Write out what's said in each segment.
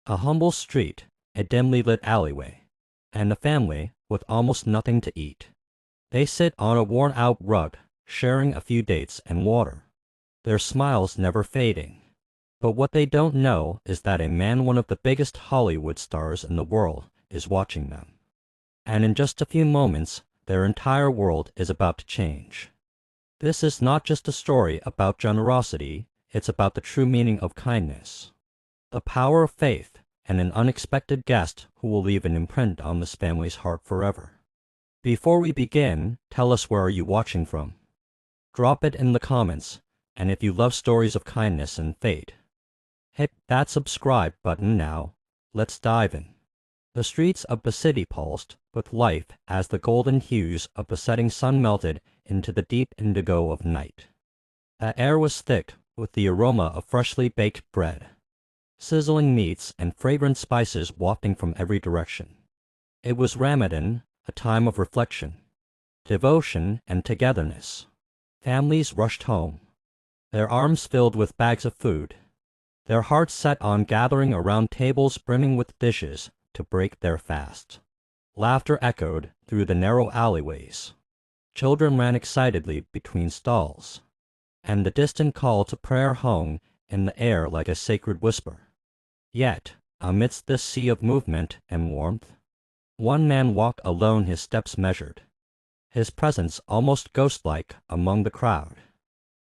A humble street, a dimly lit alleyway, and a family with almost nothing to eat. They sit on a worn-out rug, sharing a few dates and water, their smiles never fading. But what they don't know is that a man, one of the biggest Hollywood stars in the world, is watching them. And in just a few moments, their entire world is about to change. This is not just a story about generosity, it's about the true meaning of kindness, the power of faith, and an unexpected guest who will leave an imprint on this family's heart forever. Before we begin, tell us where are you watching from. Drop it in the comments, and if you love stories of kindness and fate, hit that subscribe button now. Let's dive in. The streets of the city pulsed with life as the golden hues of the setting sun melted into the deep indigo of night. The air was thick with the aroma of freshly baked bread, sizzling meats, and fragrant spices wafting from every direction. It was Ramadan, a time of reflection, devotion, and togetherness. Families rushed home, their arms filled with bags of food, their hearts set on gathering around tables brimming with dishes to break their fast. Laughter echoed through the narrow alleyways. Children ran excitedly between stalls, and the distant call to prayer hung in the air like a sacred whisper. Yet, amidst this sea of movement and warmth, one man walked alone, his steps measured, his presence almost ghost-like among the crowd.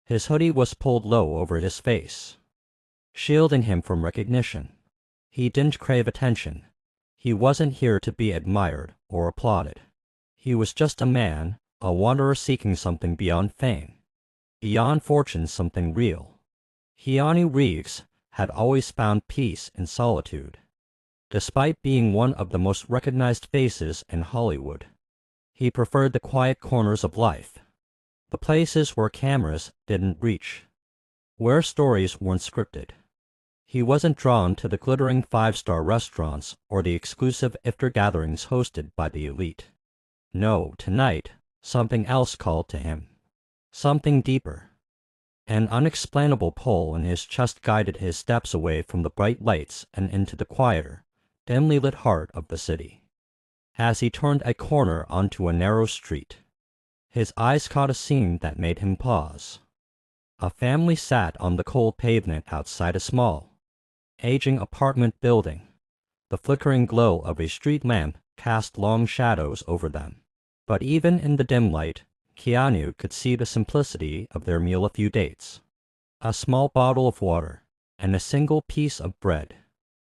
His hoodie was pulled low over his face, shielding him from recognition. He didn't crave attention. He wasn't here to be admired or applauded. He was just a man, a wanderer seeking something beyond fame, beyond fortune, something real. Keanu Reeves had always found peace in solitude. Despite being one of the most recognized faces in Hollywood, he preferred the quiet corners of life, the places where cameras didn't reach, where stories weren't scripted. He wasn't drawn to the glittering five-star restaurants or the exclusive Iftar gatherings hosted by the elite. No, tonight, something else called to him. Something deeper. An unexplainable pull in his chest guided his steps away from the bright lights and into the quieter, dimly lit heart of the city. As he turned a corner onto a narrow street, his eyes caught a scene that made him pause. A family sat on the cold pavement outside a small, aging apartment building. The flickering glow of a street lamp cast long shadows over them. But even in the dim light, Keanu could see the simplicity of their meal: a few dates, a small bottle of water, and a single piece of bread,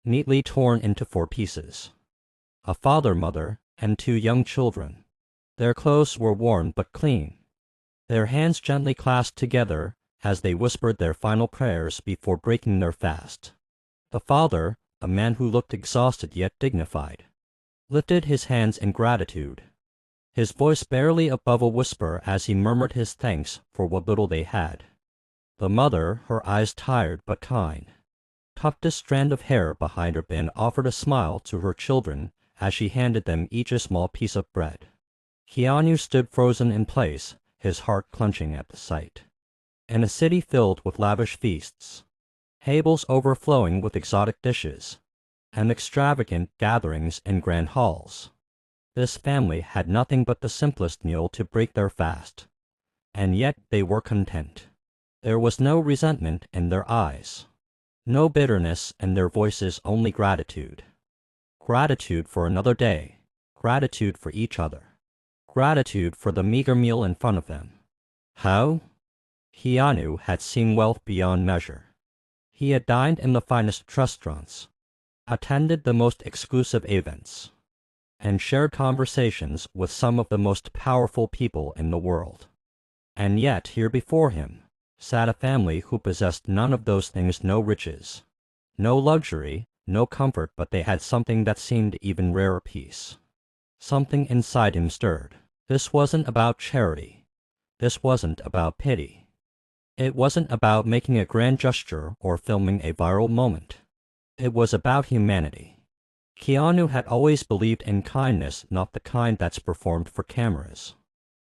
neatly torn into 4 pieces. A father, mother, and 2 young children. Their clothes were worn but clean, their hands gently clasped together as they whispered their final prayers before breaking their fast. The father, a man who looked exhausted yet dignified, lifted his hands in gratitude, his voice barely above a whisper as he murmured his thanks for what little they had. The mother, her eyes tired but kind, tucked a strand of hair behind her and offered a smile to her children as she handed them each a small piece of bread. Keanu stood frozen in place, his heart clenching at the sight. In a city filled with lavish feasts, tables overflowing with exotic dishes, and extravagant gatherings in grand halls, this family had nothing but the simplest meal to break their fast, and yet they were content. There was no resentment in their eyes, no bitterness in their voices, only gratitude. Gratitude for another day, gratitude for each other, gratitude for the meager meal in front of them. How? Keanu had seen wealth beyond measure. He had dined in the finest restaurants, attended the most exclusive events, and shared conversations with some of the most powerful people in the world. And yet, here before him, sat a family who possessed none of those things: no riches, no luxury, no comfort, but they had something that seemed even rarer: peace. Something inside him stirred. This wasn't about charity. This wasn't about pity. It wasn't about making a grand gesture or filming a viral moment. It was about humanity. Keanu had always believed in kindness, not the kind that's performed for cameras,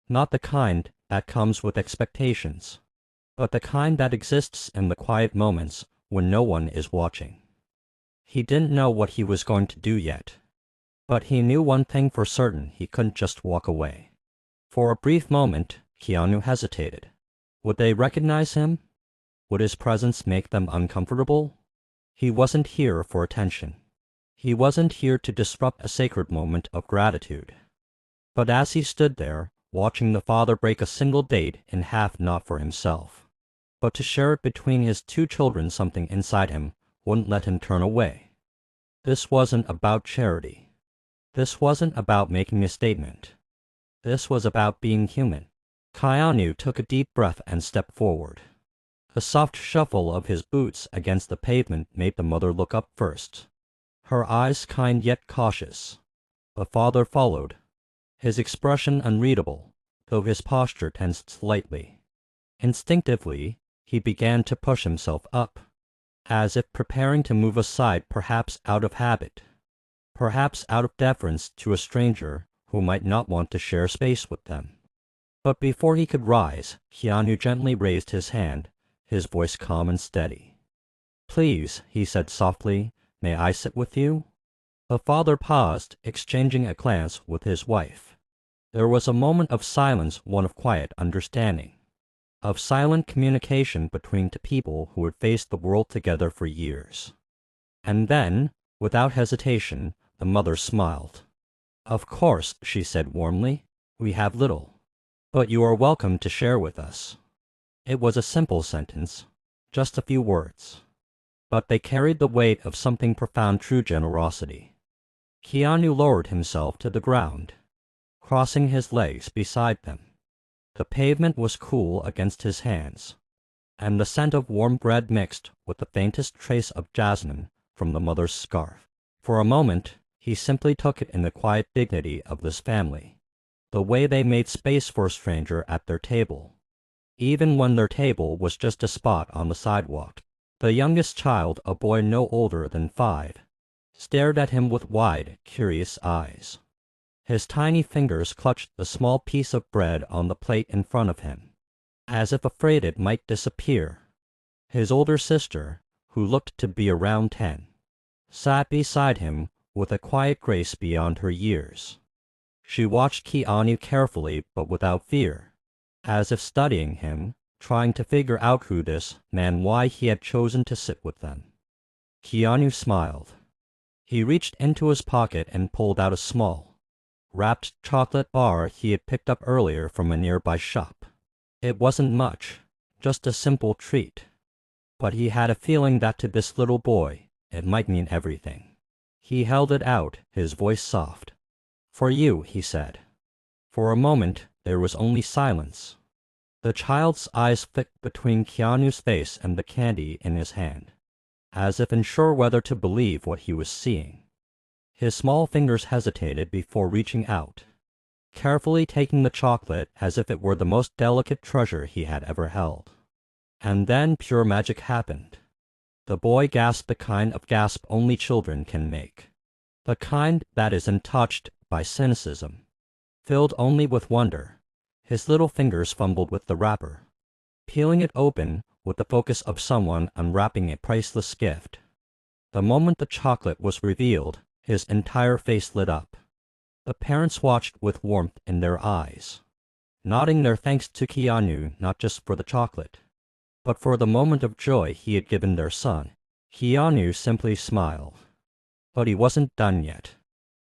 not the kind that comes with expectations, but the kind that exists in the quiet moments when no one is watching. He didn't know what he was going to do yet. But he knew one thing for certain: he couldn't just walk away. For a brief moment, Keanu hesitated. Would they recognize him? Would his presence make them uncomfortable? He wasn't here for attention. He wasn't here to disrupt a sacred moment of gratitude. But as he stood there, watching the father break a single date in half, not for himself, but to share it between his two children, something inside him wouldn't let him turn away. This wasn't about charity. This wasn't about making a statement. This was about being human. Keanu took a deep breath and stepped forward. The soft shuffle of his boots against the pavement made the mother look up first, her eyes kind yet cautious. The father followed, his expression unreadable, though his posture tensed slightly. Instinctively, he began to push himself up, as if preparing to move aside, perhaps out of habit, perhaps out of deference to a stranger who might not want to share space with them. But before he could rise, Keanu gently raised his hand, his voice calm and steady. "Please," he said softly, "may I sit with you?" The father paused, exchanging a glance with his wife. There was a moment of silence, one of quiet understanding, of silent communication between two people who had faced the world together for years. And then, without hesitation, the mother smiled. "Of course," she said warmly, "we have little, but you are welcome to share with us." It was a simple sentence, just a few words, but they carried the weight of something profound: true generosity. Keanu lowered himself to the ground, crossing his legs beside them. The pavement was cool against his hands, and the scent of warm bread mixed with the faintest trace of jasmine from the mother's scarf. For a moment, he simply took it in the quiet dignity of this family, the way they made space for a stranger at their table, even when their table was just a spot on the sidewalk. The youngest child, a boy no older than 5, stared at him with wide, curious eyes. His tiny fingers clutched the small piece of bread on the plate in front of him, as if afraid it might disappear. His older sister, who looked to be around 10, sat beside him with a quiet grace beyond her years. She watched Keanu carefully but without fear, as if studying him, trying to figure out who this man, why he had chosen to sit with them. Keanu smiled. He reached into his pocket and pulled out a small, wrapped chocolate bar he had picked up earlier from a nearby shop. It wasn't much, just a simple treat, but he had a feeling that to this little boy it might mean everything. He held it out, his voice soft. "For you," he said. For a moment there was only silence. The child's eyes flicked between Keanu's face and the candy in his hand, as if unsure whether to believe what he was seeing. His small fingers hesitated before reaching out, carefully taking the chocolate as if it were the most delicate treasure he had ever held. And then pure magic happened. The boy gasped, the kind of gasp only children can make, the kind that is untouched by cynicism, filled only with wonder. His little fingers fumbled with the wrapper, peeling it open with the focus of someone unwrapping a priceless gift. The moment the chocolate was revealed, his entire face lit up. The parents watched with warmth in their eyes, nodding their thanks to Keanu, not just for the chocolate, but for the moment of joy he had given their son. Keanu simply smiled. But he wasn't done yet,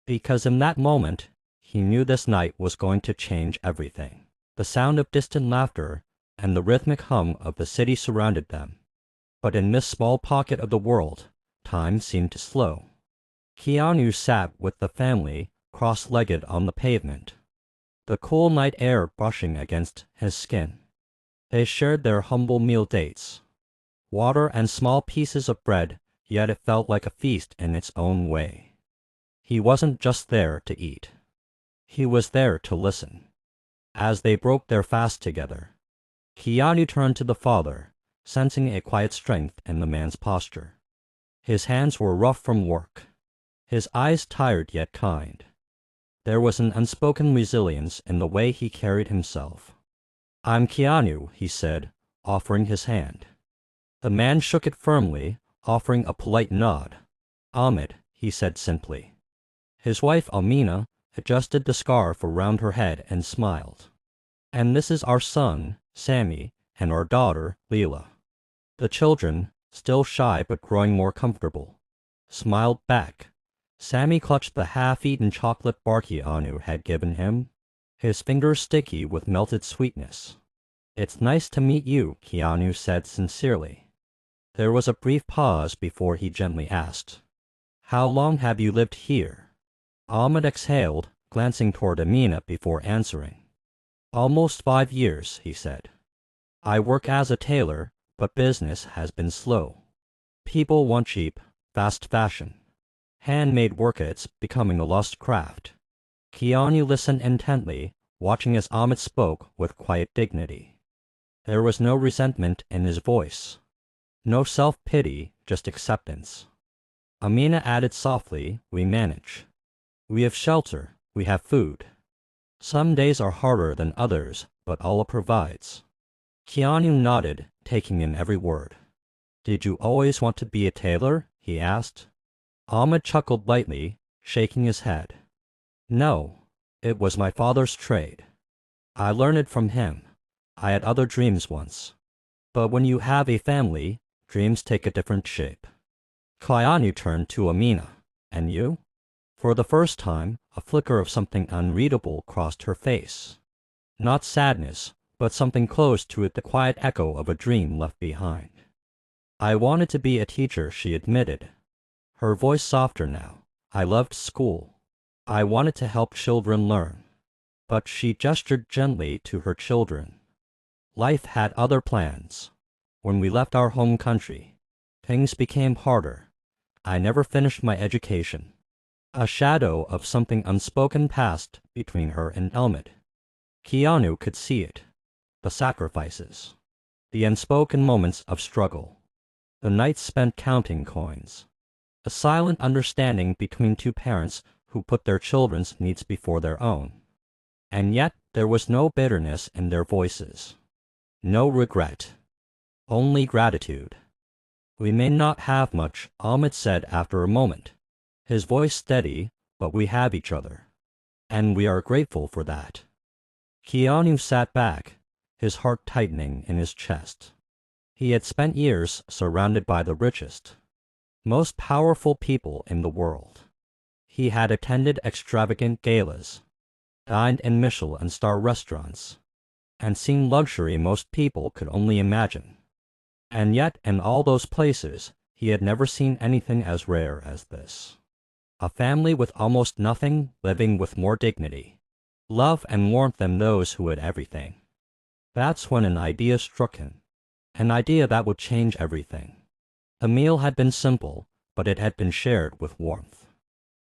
because in that moment, he knew this night was going to change everything. The sound of distant laughter and the rhythmic hum of the city surrounded them. But in this small pocket of the world, time seemed to slow. Keanu sat with the family, cross-legged on the pavement, the cool night air brushing against his skin. They shared their humble meal, dates, water, and small pieces of bread, yet it felt like a feast in its own way. He wasn't just there to eat. He was there to listen. As they broke their fast together, Keanu turned to the father, sensing a quiet strength in the man's posture. His hands were rough from work, his eyes tired yet kind. There was an unspoken resilience in the way he carried himself. "I'm Keanu," he said, offering his hand. The man shook it firmly, offering a polite nod. Ahmed, he said simply. His wife Amina adjusted the scarf around her head and smiled. And this is our son, Sammy, and our daughter, Leela. The children, still shy but growing more comfortable, smiled back. Sammy clutched the half-eaten chocolate bar Keanu had given him, his fingers sticky with melted sweetness. It's nice to meet you, Keanu said sincerely. There was a brief pause before he gently asked, How long have you lived here? Ahmed exhaled, glancing toward Amina before answering. Almost 5 years, he said. I work as a tailor, but business has been slow. People want cheap, fast fashion. Handmade work, it's becoming a lost craft. Keanu listened intently, watching as Ahmed spoke with quiet dignity. There was no resentment in his voice. No self-pity, just acceptance. Amina added softly, We manage. We have shelter, we have food. Some days are harder than others, but Allah provides. Keanu nodded, taking in every word. Did you always want to be a tailor? He asked. Ahmed chuckled lightly, shaking his head. No, it was my father's trade. I learned it from him. I had other dreams once. But when you have a family, dreams take a different shape. Keanu turned to Amina. And you? For the first time, a flicker of something unreadable crossed her face. Not sadness, but something close to it, the quiet echo of a dream left behind. I wanted to be a teacher, she admitted. Her voice softer now. I loved school. I wanted to help children learn. But she gestured gently to her children. Life had other plans. When we left our home country, things became harder. I never finished my education. A shadow of something unspoken passed between her and Ahmed. Keanu could see it. The sacrifices. The unspoken moments of struggle. The nights spent counting coins. A silent understanding between two parents who put their children's needs before their own. And yet there was no bitterness in their voices. No regret. Only gratitude. We may not have much, Ahmed said after a moment, his voice steady, but we have each other. And we are grateful for that. Keanu sat back, his heart tightening in his chest. He had spent years surrounded by the richest, most powerful people in the world. He had attended extravagant galas, dined in Michelin-star restaurants, and seen luxury most people could only imagine. And yet, in all those places, he had never seen anything as rare as this. A family with almost nothing, living with more dignity, love and warmth than those who had everything. That's when an idea struck him, an idea that would change everything. The meal had been simple, but it had been shared with warmth.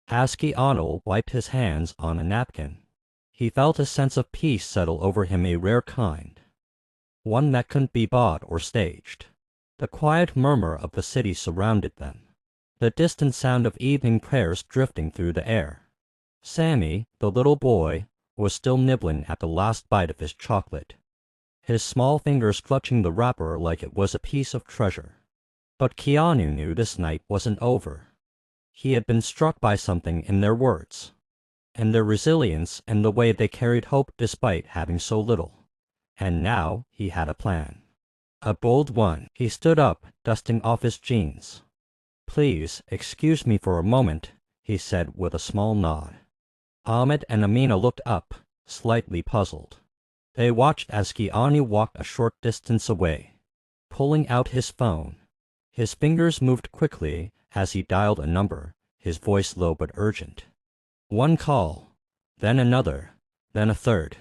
As Keanu wiped his hands on a napkin, he felt a sense of peace settle over him, a rare kind, one that couldn't be bought or staged. The quiet murmur of the city surrounded them, the distant sound of evening prayers drifting through the air. Sammy, the little boy, was still nibbling at the last bite of his chocolate, his small fingers clutching the wrapper like it was a piece of treasure. But Keanu knew this night wasn't over. He had been struck by something in their words, and their resilience and the way they carried hope despite having so little. And now he had a plan. A bold one. He stood up, dusting off his jeans. Please, excuse me for a moment, he said with a small nod. Ahmed and Amina looked up, slightly puzzled. They watched as Keanu walked a short distance away, pulling out his phone. His fingers moved quickly as he dialed a number, his voice low but urgent. One call, then another, then a third.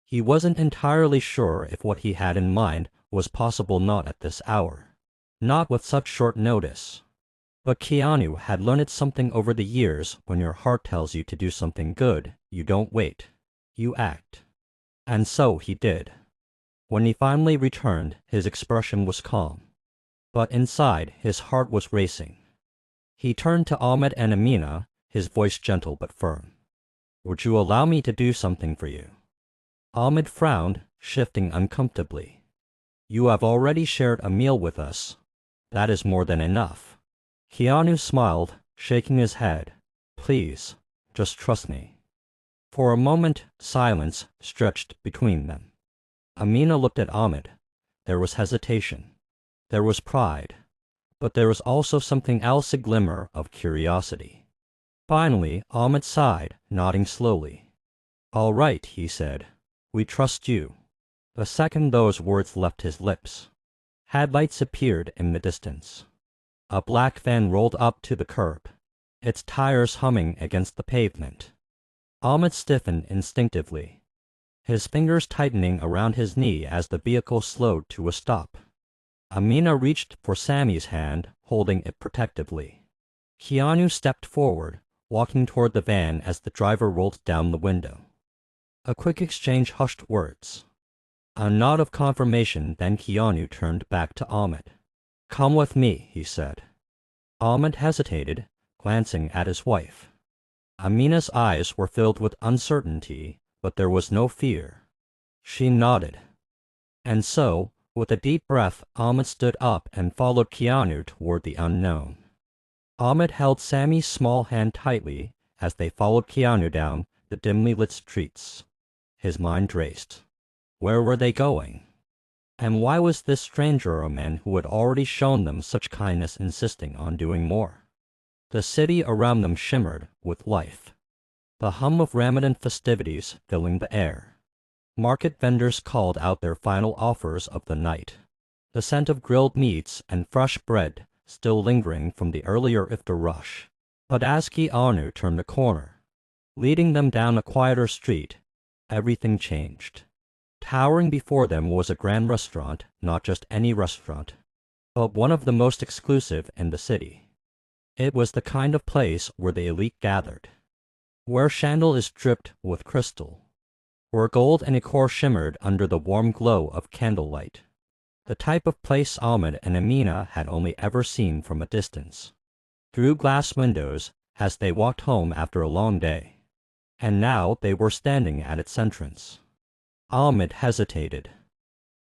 He wasn't entirely sure if what he had in mind was possible, not at this hour, not with such short notice. But Keanu had learned something over the years. When your heart tells you to do something good, you don't wait, you act. And so he did. When he finally returned, his expression was calm, but inside his heart was racing. He turned to Ahmed and Amina, his voice gentle but firm. Would you allow me to do something for you? Ahmed frowned, shifting uncomfortably. You have already shared a meal with us. That is more than enough. Keanu smiled, shaking his head. Please, just trust me. For a moment, silence stretched between them. Amina looked at Ahmed. There was hesitation. There was pride. But there was also something else, a glimmer of curiosity. Finally, Ahmed sighed, nodding slowly. All right, he said. We trust you. The second those words left his lips, headlights appeared in the distance. A black van rolled up to the curb, its tires humming against the pavement. Ahmed stiffened instinctively, his fingers tightening around his knee as the vehicle slowed to a stop. Amina reached for Sammy's hand, holding it protectively. Keanu stepped forward, walking toward the van as the driver rolled down the window. A quick exchange hushed words. A nod of confirmation, then Keanu turned back to Ahmed. Come with me, he said. Ahmed hesitated, glancing at his wife. Amina's eyes were filled with uncertainty, but there was no fear. She nodded. And so, with a deep breath, Ahmed stood up and followed Keanu toward the unknown. Ahmed held Sammy's small hand tightly as they followed Keanu down the dimly lit streets. His mind raced. Where were they going? And why was this stranger, a man who had already shown them such kindness, insisting on doing more? The city around them shimmered with life, the hum of Ramadan festivities filling the air. Market vendors called out their final offers of the night, the scent of grilled meats and fresh bread still lingering from the earlier Iftar rush. But as Keanu turned the corner, leading them down a quieter street, everything changed. Towering before them was a grand restaurant, not just any restaurant, but one of the most exclusive in the city. It was the kind of place where the elite gathered, where chandeliers dripped with crystal, where gold and ichor shimmered under the warm glow of candlelight. The type of place Ahmed and Amina had only ever seen from a distance, through glass windows, as they walked home after a long day. And now they were standing at its entrance. Ahmed hesitated.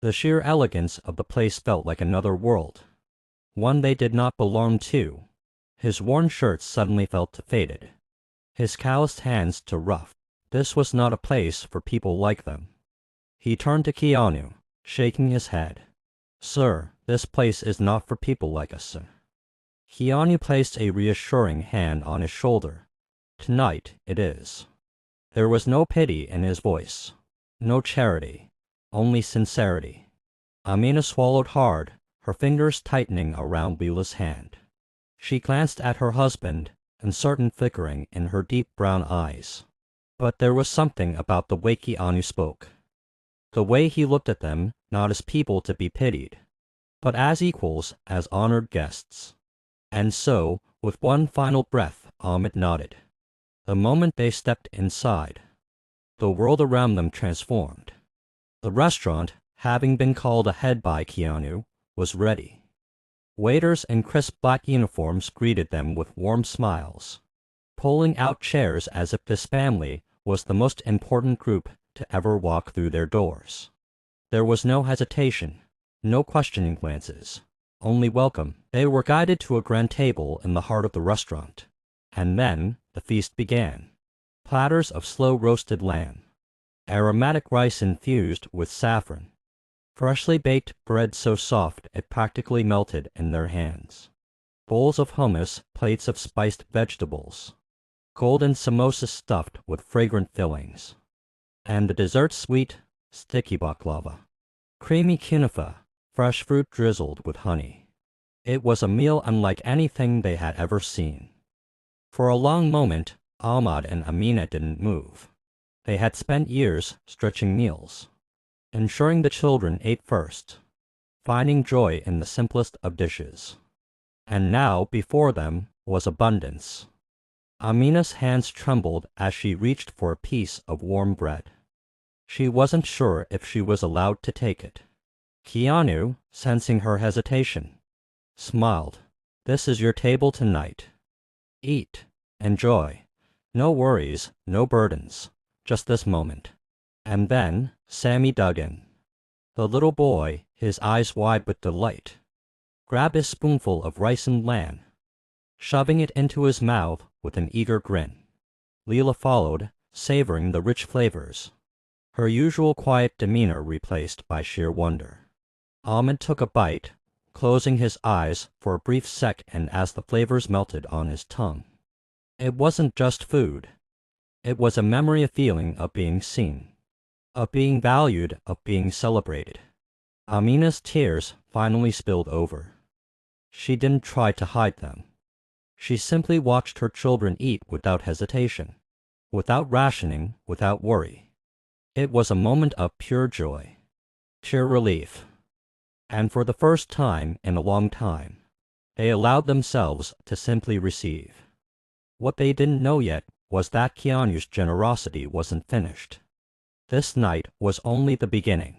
The sheer elegance of the place felt like another world, one they did not belong to. His worn shirt suddenly felt faded, his calloused hands too rough. This was not a place for people like them. He turned to Keanu, shaking his head. Sir, this place is not for people like us, sir. Keanu placed a reassuring hand on his shoulder. Tonight it is. There was no pity in his voice, no charity, only sincerity. Amina swallowed hard, her fingers tightening around Leela's hand. She glanced at her husband, uncertain flickering in her deep brown eyes. But there was something about the way Keanu spoke, the way he looked at them, not as people to be pitied, but as equals, as honored guests. And so, with one final breath, Ahmed nodded. The moment they stepped inside, the world around them transformed. The restaurant, having been called ahead by Keanu, was ready. Waiters in crisp black uniforms greeted them with warm smiles, pulling out chairs as if this family was the most important group to ever walk through their doors. There was no hesitation, no questioning glances, only welcome. They were guided to a grand table in the heart of the restaurant, and then the feast began. Platters of slow-roasted lamb, aromatic rice infused with saffron, freshly baked bread so soft it practically melted in their hands, bowls of hummus, plates of spiced vegetables, golden samosas stuffed with fragrant fillings, and the dessert sweet, sticky baklava, creamy kunafa, fresh fruit drizzled with honey. It was a meal unlike anything they had ever seen. For a long moment, Ahmad and Amina didn't move. They had spent years stretching meals, ensuring the children ate first, finding joy in the simplest of dishes. And now, before them, was abundance. Amina's hands trembled as she reached for a piece of warm bread. She wasn't sure if she was allowed to take it. Keanu, sensing her hesitation, smiled. This is your table tonight. Eat, enjoy. No worries, no burdens, just this moment. And then Sammy dug in. The little boy, his eyes wide with delight, grabbed a spoonful of rice and lamb, shoving it into his mouth with an eager grin. Leela followed, savoring the rich flavors, her usual quiet demeanor replaced by sheer wonder. Ahmed took a bite, closing his eyes for a brief second as the flavors melted on his tongue. It wasn't just food. It was a memory, a feeling of being seen, of being valued, of being celebrated. Amina's tears finally spilled over. She didn't try to hide them. She simply watched her children eat without hesitation, without rationing, without worry. It was a moment of pure joy, pure relief. And for the first time in a long time, they allowed themselves to simply receive. What they didn't know yet was that Keanu's generosity wasn't finished. This night was only the beginning.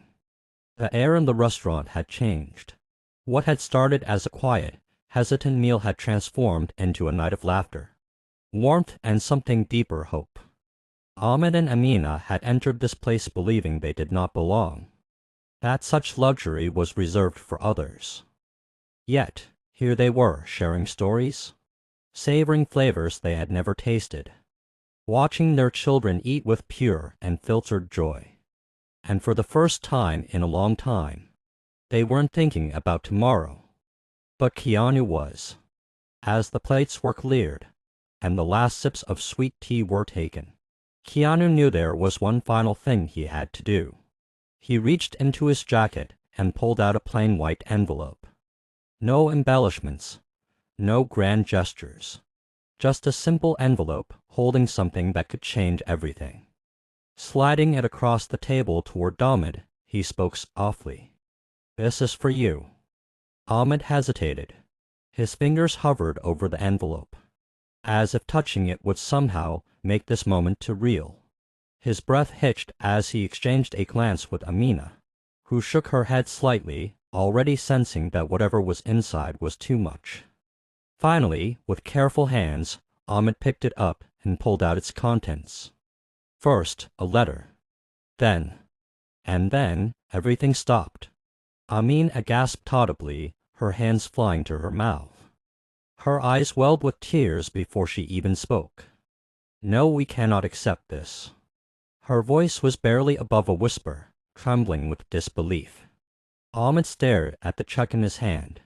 The air in the restaurant had changed. What had started as a quiet, hesitant meal had transformed into a night of laughter, warmth, and something deeper, hope. Ahmed and Amina had entered this place believing they did not belong, that such luxury was reserved for others. Yet, here they were, sharing stories, savoring flavors they had never tasted, watching their children eat with pure and filtered joy. And for the first time in a long time, they weren't thinking about tomorrow. But Keanu was. As the plates were cleared, and the last sips of sweet tea were taken, Keanu knew there was one final thing he had to do. He reached into his jacket and pulled out a plain white envelope. No embellishments, no grand gestures, just a simple envelope holding something that could change everything. Sliding it across the table toward Ahmed, he spoke softly. "This is for you." Ahmed hesitated. His fingers hovered over the envelope, as if touching it would somehow make this moment too real. His breath hitched as he exchanged a glance with Amina, who shook her head slightly, already sensing that whatever was inside was too much. Finally, with careful hands, Ahmed picked it up and pulled out its contents. First, a letter. Then, everything stopped. Amina gasped audibly, her hands flying to her mouth. Her eyes welled with tears before she even spoke. "No, we cannot accept this." Her voice was barely above a whisper, trembling with disbelief. Ahmed stared at the check in his hand,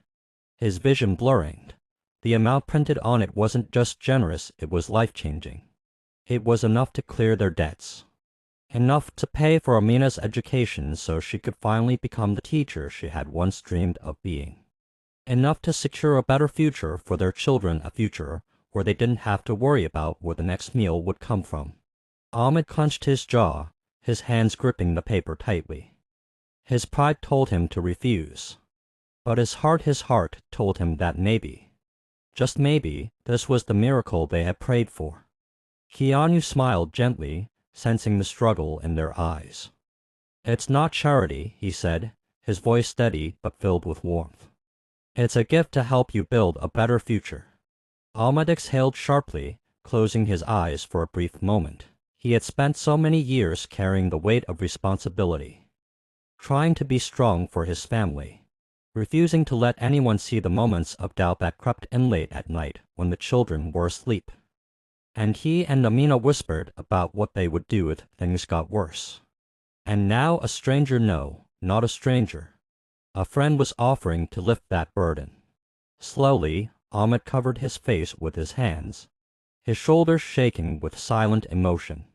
his vision blurring. The amount printed on it wasn't just generous, it was life-changing. It was enough to clear their debts, enough to pay for Amina's education so she could finally become the teacher she had once dreamed of being, enough to secure a better future for their children, a future where they didn't have to worry about where the next meal would come from. Ahmed clenched his jaw, his hands gripping the paper tightly. His pride told him to refuse, but his heart told him that maybe, just maybe, this was the miracle they had prayed for. Keanu smiled gently, sensing the struggle in their eyes. "It's not charity," he said, his voice steady but filled with warmth. "It's a gift to help you build a better future." Ahmed exhaled sharply, closing his eyes for a brief moment. He had spent so many years carrying the weight of responsibility, trying to be strong for his family, refusing to let anyone see the moments of doubt that crept in late at night when the children were asleep. And he and Amina whispered about what they would do if things got worse. And now a stranger, no, not a stranger, a friend was offering to lift that burden. Slowly, Ahmed covered his face with his hands, his shoulders shaking with silent emotion.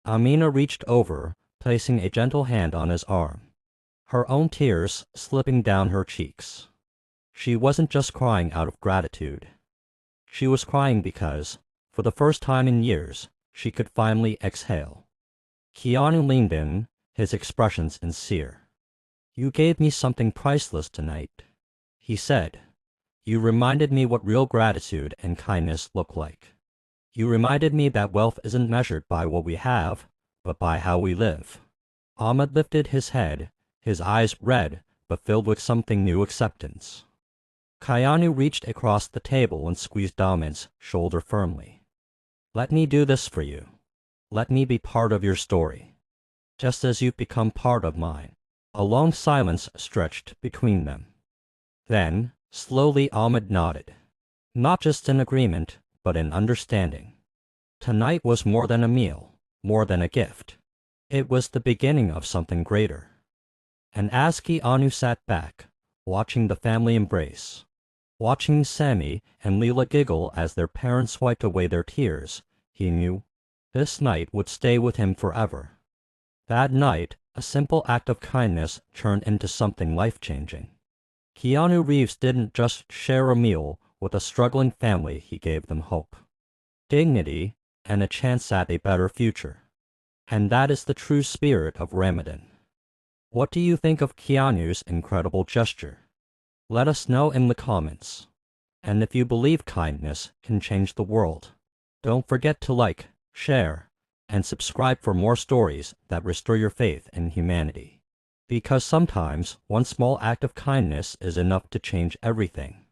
Amina reached over, placing a gentle hand on his arm, her own tears slipping down her cheeks. She wasn't just crying out of gratitude. She was crying because, for the first time in years, she could finally exhale. Keanu leaned in, his expression sincere. "You gave me something priceless tonight," he said. "You reminded me what real gratitude and kindness look like. You reminded me that wealth isn't measured by what we have, but by how we live." Ahmed lifted his head, his eyes red but filled with something new, acceptance. Keanu reached across the table and squeezed Ahmed's shoulder firmly. "Let me do this for you. Let me be part of your story, just as you've become part of mine." A long silence stretched between them. Then, slowly, Ahmed nodded. Not just in agreement, but in understanding. Tonight was more than a meal, more than a gift. It was the beginning of something greater. And as Keanu sat back, watching the family embrace, watching Sammy and Leela giggle as their parents wiped away their tears, he knew this night would stay with him forever. That night, a simple act of kindness turned into something life-changing. Keanu Reeves didn't just share a meal with a struggling family, he gave them hope, dignity, and a chance at a better future. And that is the true spirit of Ramadan. What do you think of Keanu's incredible gesture? Let us know in the comments. And if you believe kindness can change the world, don't forget to like, share, and subscribe for more stories that restore your faith in humanity. Because sometimes one small act of kindness is enough to change everything.